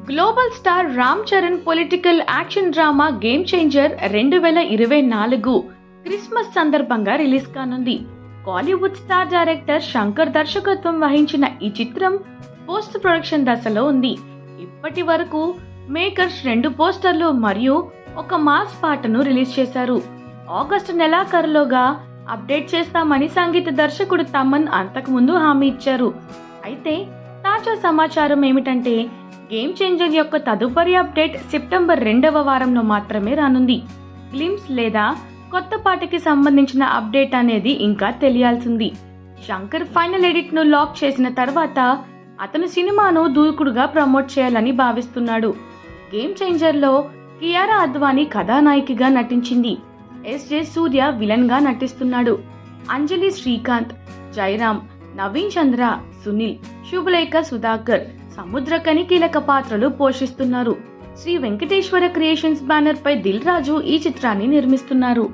Global star Ram Charan political action drama game changer 2024 Christmas సందర్భంగా release కానుంది. Kollywood star director Shankar దర్శకత్వం వహించిన ఈ చిత్రం పోస్ట్ ప్రొడక్షన్ దశలో ఉంది. ఇప్పటి వరకు మేకర్స్ 2 పోస్టర్లు మరియు ఒక మాస్ పాటను రిలీజ్ చేశారు. ఆగస్టు నెలాఖరులోగా అప్డేట్ చేస్తామని సంగీత దర్శకుడు తమన్ అంతకుముందు హామీ ఇచ్చారు. అయితే తాజా సమాచారం ఏమిటంటే గేమ్ చేంజర్ యొక్క తదుపరి అప్డేట్ సెప్టెంబర్ 2వ వారంలో మాత్రమే రానుంది. గ్లిమ్స్ లేదా కొత్త పాటకి సంబంధించిన అప్డేట్ అనేది ఇంకా తెలియాల్సింది. శంకర్ ఫైనల్ ఎడిట్ ను లాక్ చేసిన తర్వాత అతను సినిమాను దూకుడుగా ప్రమోట్ చేయాలని భావిస్తున్నాడు. గేమ్ చేంజర్ లో కియారా అద్వానీ కథానాయికగా నటించింది. ఎస్జే సూర్య విలన్ గా నటిస్తున్నాడు. అంజలి శ్రీకాంత్, జైరామ్, నవీన్ చంద్ర, సునీల్, శుభలేఖ సుధాకర్, సముద్రకని కీలక పాత్రలు పోషిస్తున్నారు. శ్రీ వెంకటేశ్వర క్రియేషన్స్ బ్యానర్ పై దిల్ రాజు ఈ చిత్రాన్ని నిర్మిస్తున్నారు.